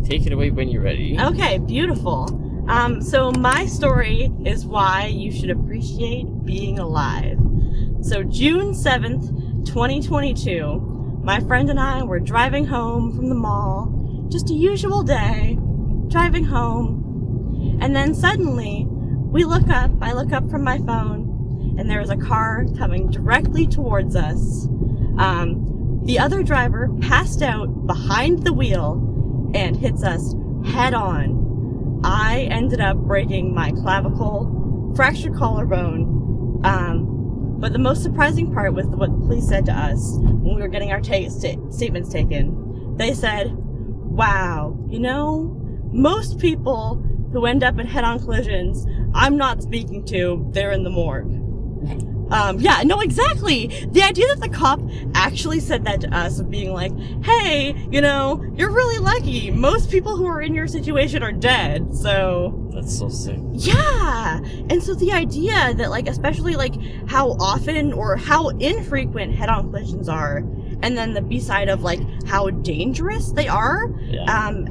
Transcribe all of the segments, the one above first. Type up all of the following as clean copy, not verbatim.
take it away when you're ready. Okay, beautiful. So my story is why you should appreciate being alive. So June 7th, 2022, my friend and I were driving home from the mall. Just a usual day, driving home. And then suddenly, I look up from my phone, and there is a car coming directly towards us. The other driver passed out behind the wheel and hits us head on. I ended up breaking my clavicle, fractured collarbone, but the most surprising part was what the police said to us when we were getting our statements taken. They said, wow, most people who end up in head-on collisions, I'm not speaking to, they're in the morgue. Yeah, no, exactly. The idea that the cop actually said that to us of being like, hey, you're really lucky. Most people who are in your situation are dead, so... That's so sick. Yeah! And so the idea that, especially, how often or how infrequent head-on collisions are, and then the B-side of, how dangerous they are,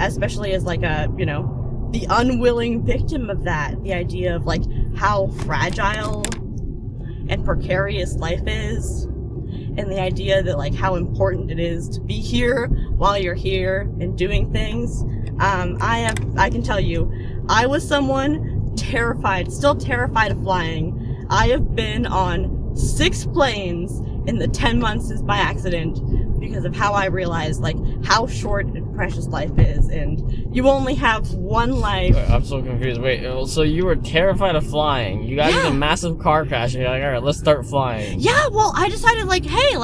especially as, the unwilling victim of that. The idea of, how fragile and precarious life is, and the idea that how important it is to be here while you're here and doing things. I can tell you, I was someone still terrified of flying. I have been on 6 planes in the 10 months since my accident because of how I realized how short and precious life is, and you only have one life. Wait, I'm so confused. Wait, so you were terrified of flying. You got in a massive car crash and you're like, alright, let's start flying. Yeah, well, I decided hey,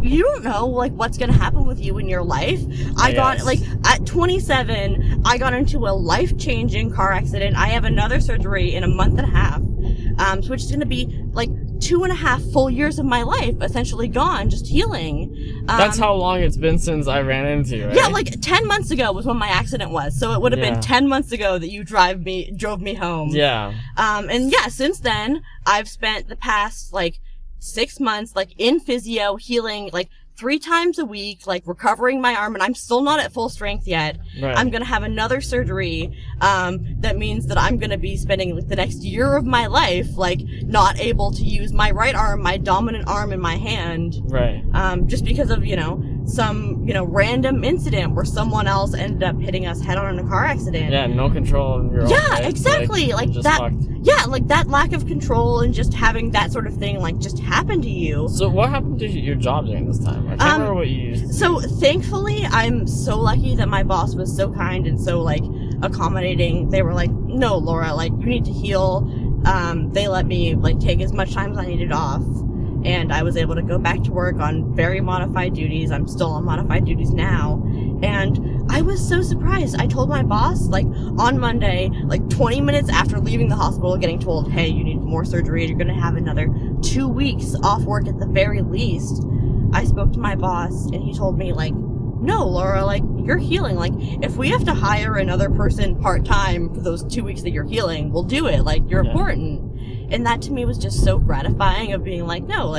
you don't know what's gonna happen with you in your life. I got at 27, I got into a life-changing car accident. I have another surgery in a month and a half, which is gonna be 2.5 full years of my life essentially gone, just healing. That's how long it's been since I ran into you, right? Yeah, 10 months ago was when my accident was, so it would have been 10 months ago that you drove me home. Yeah. And since then, I've spent the past, 6 months, in physio, healing, 3 times a week, recovering my arm, and I'm still not at full strength yet. Right. I'm gonna have another surgery, that means that I'm gonna be spending, the next year of my life, not able to use my right arm, my dominant arm in my hand. Right. Just because of, some, random incident where someone else ended up hitting us head on in a car accident. Yeah, no control of your own Yeah, life. exactly. Just that. fucked. Yeah, that lack of control and just having that sort of thing, just happen to you. So what happened to your job during this time? I can't remember what you used to So thankfully, I'm so lucky that my boss was so kind and so accommodating. They were like, no, Laura, you need to heal. They let me take as much time as I needed off. And I was able to go back to work on very modified duties. I'm still on modified duties now. And I was so surprised. I told my boss, on Monday, 20 minutes after leaving the hospital, getting told, hey, you need more surgery. You're going to have another 2 weeks off work at the very least. I spoke to my boss, and he told me, no, Laura, you're healing. If we have to hire another person part-time for those 2 weeks that you're healing, we'll do it. You're important. And that to me was just so gratifying of being no,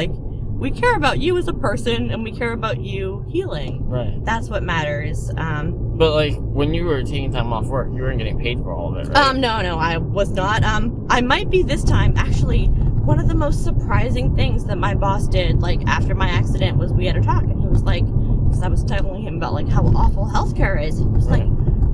we care about you as a person and we care about you healing. Right. That's what matters. But when you were taking time off work, you weren't getting paid for all of it, right? No, I was not. I might be this time. Actually, one of the most surprising things that my boss did, after my accident was we had a talk and he was because I was telling him about how awful healthcare is. He was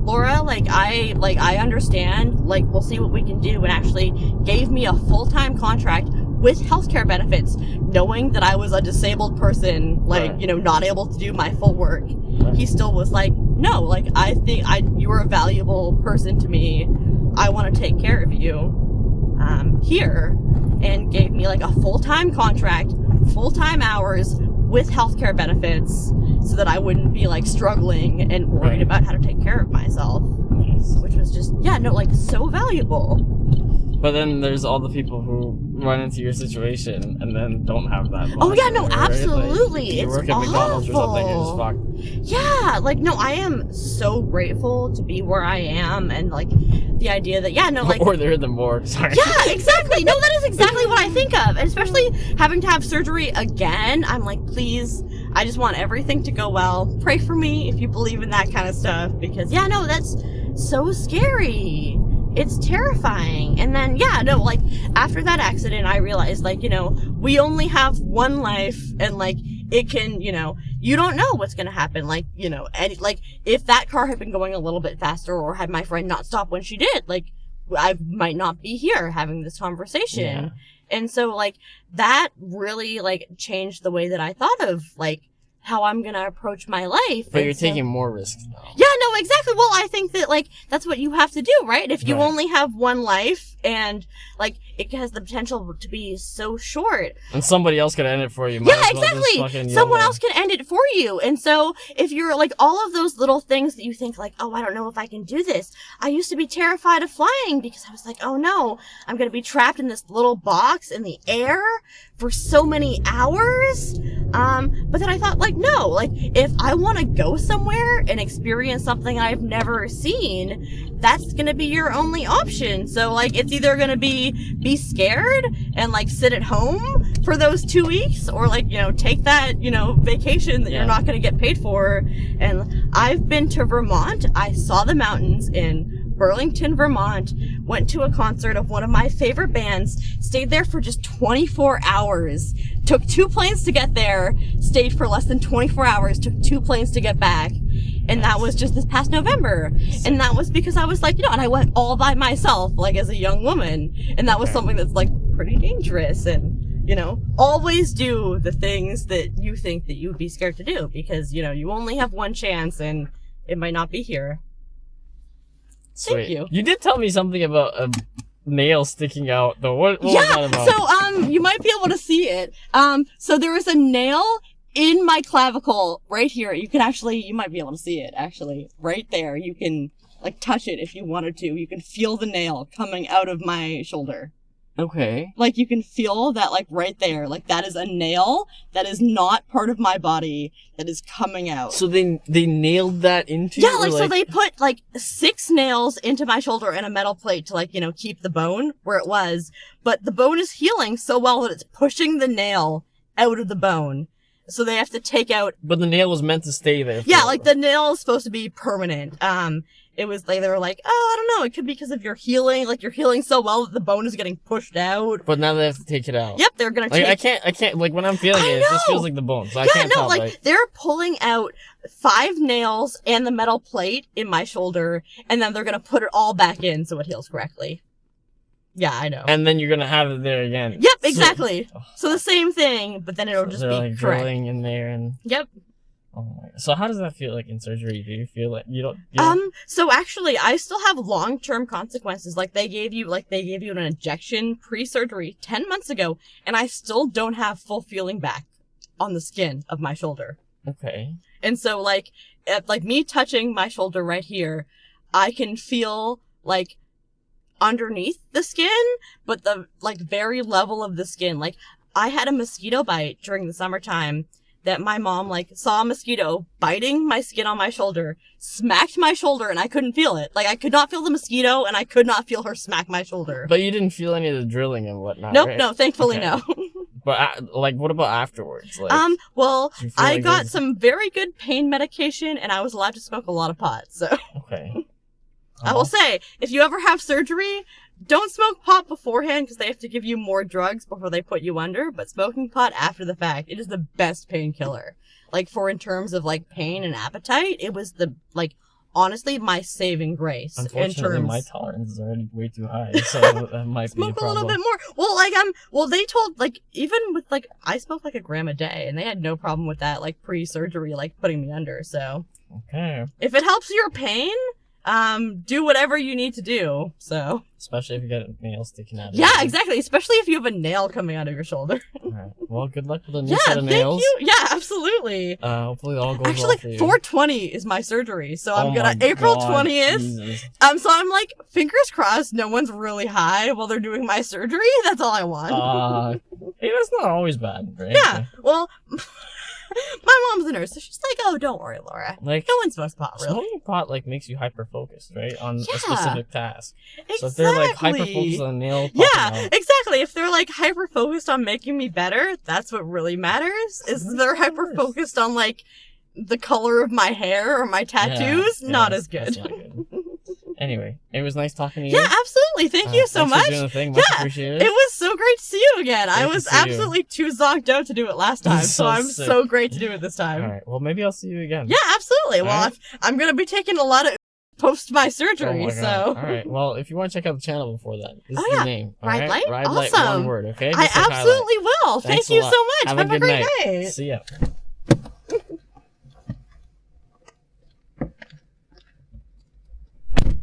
Laura, I understand, we'll see what we can do, and actually gave me a full-time contract with healthcare benefits, knowing that I was a disabled person, not able to do my full work. Right. He still was no, I think you're a valuable person to me. I want to take care of you, here, and gave me a full-time contract, full-time hours, with healthcare benefits so that I wouldn't be struggling and worried about how to take care of myself. Nice. Which was just, so valuable. But then there's all the people who run into your situation and then don't have that. Oh yeah, no, right? absolutely. Like, you It's work at McDonald's or something, you're just fucked. Yeah, like no, I am so grateful to be where I am, and like the idea that Or they're in the morgue. Sorry. Yeah, exactly. No, that is exactly what I think of. And especially having to have surgery again, I'm like, please, I just want everything to go well. Pray for me if you believe in that kind of stuff, because that's so scary. It's terrifying. And then, like, after that accident, I realized, like, we only have one life, and, like, it can, you don't know what's going to happen. Like, and, like, if that car had been going a little bit faster, or had my friend not stopped when she did, like, I might not be here having this conversation. Yeah. And so, like, that really, like, changed the way that I thought of, like, how I'm gonna approach my life. But you're taking more risks now. Yeah, no, exactly. Well, I think that, like, that's what you have to do, right? If you only have one life, and, like, it has the potential to be so short. And somebody else could end it for you. Yeah, exactly. Someone else can end it for you. And so, if you're, like, all of those little things that you think, like, oh, I don't know if I can do this. I used to be terrified of flying because I was like, oh no, I'm gonna be trapped in this little box in the air for so many hours. But then I thought, like, no, like, if I want to go somewhere and experience something I've never seen, that's going to be your only option. So, like, it's either going to be scared and, like, sit at home for those 2 weeks, or, like, take that, vacation that you're not going to get paid for. And I've been to Vermont. I saw the mountains in Burlington, Vermont, went to a concert of one of my favorite bands, stayed there for just 24 hours, took 2 planes to get there, stayed for less than 24 hours, took 2 planes to get back. And that was just this past November. And that was because I was like, and I went all by myself, like, as a young woman. And that was something that's, like, pretty dangerous. And, always do the things that you think that you would be scared to do, because, you only have one chance, and it might not be here. Sweet. Thank you. You did tell me something about a nail sticking out, though. What was that about? So, you might be able to see it. So there was a nail in my clavicle right here. You might be able to see it, actually. Right there. You can, like, touch it if you wanted to. You can feel the nail coming out of my shoulder. Okay. Like, you can feel that, like, right there. Like, that is a nail that is not part of my body that is coming out. So they nailed that into you? Yeah, like, so they put, like, 6 nails into my shoulder and a metal plate to, like, keep the bone where it was. But the bone is healing so well that it's pushing the nail out of the bone. So they have to take out... But the nail was meant to stay there. Yeah, like, the nail is supposed to be permanent. It was like, they were like, oh, I don't know, it could be because of your healing. Like, you're healing so well that the bone is getting pushed out. But now they have to take it out. Yep, they're gonna take... I can't, like, when I'm feeling it just feels like the bone. So I can't tell. Like, they're pulling out 5 nails and the metal plate in my shoulder, and then they're gonna put it all back in so it heals correctly. Yeah, I know. And then you're gonna have it there again. Yep, exactly. So the same thing, but then it'll just be like correct. drilling in there and... Yep. Oh my God. So how does that feel, like, in surgery? Do you feel like you don't... So actually, I still have long-term consequences. Like, they gave you an injection pre-surgery 10 months ago, and I still don't have full feeling back on the skin of my shoulder. Okay. And so, like me touching my shoulder right here, I can feel, like, underneath the skin, but the, like, very level of the skin. Like, I had a mosquito bite during the summertime that my mom, like, saw a mosquito biting my skin on my shoulder, smacked my shoulder, and I couldn't feel it. Like, I could not feel the mosquito, and I could not feel her smack my shoulder. But you didn't feel any of the drilling and whatnot, Nope, right? no, thankfully okay. no. But, like, what about afterwards? Like, well, I like got some very good pain medication, and I was allowed to smoke a lot of pot, so. Okay. I will say, if you ever have surgery, don't smoke pot beforehand, because they have to give you more drugs before they put you under, but smoking pot after the fact, it is the best painkiller. Like, in terms of, like, pain and appetite, it was honestly, my saving grace. Unfortunately, my tolerance is already way too high, so that might be a problem. Smoke a little bit more. Well, they told, like, even with, like, I smoked, like, a gram a day, and they had no problem with that, like, pre-surgery, like, putting me under, so. Okay. If it helps your pain, do whatever you need to do. So Especially if you got nails sticking out. yeah, exactly. Especially if you have a nail coming out of your shoulder. All right. Well, good luck with the new set of nails. Thank you. Yeah, absolutely. Hopefully it all goes Actually, well for you. 420 is my surgery, so I'm gonna my April God, 20th. Jesus. So I'm like, fingers crossed, no one's really high while they're doing my surgery. That's all I want. Hey, that's not always bad, right? Yeah. Well, my mom's a nurse, so she's like, "Oh, don't worry, Laura. Like, No one smokes pot, really." smoking pot like makes you hyper focused, right, on Yeah. a specific task. Exactly. So if they're like hyper focused on a nail, popping Yeah, out, exactly. If they're like hyper focused on making me better, that's what really matters. Is they're hyper focused on like the color of my hair or my tattoos? yeah, Not as that's good. not good. Anyway, it was nice talking to you. Yeah, absolutely. Thank you so thanks for much. doing the thing. Much Yeah, appreciated. It was so great to see you again. I Great to was see you. absolutely too zonked out to do it last time, so So I'm sick. so great to do it this time. All right. Well, maybe I'll see you again. Yeah, absolutely. All Well, right. I'm gonna be taking a lot of post my Oh surgery, my so God. All right. Well, if you want to check out the channel before that, this Oh, is yeah. the name. All right? RideLight? RideLight, Awesome. one word. Okay. I Just like absolutely will. Thanks Thank you a lot. so much. Have a Have a good great night. night. See ya.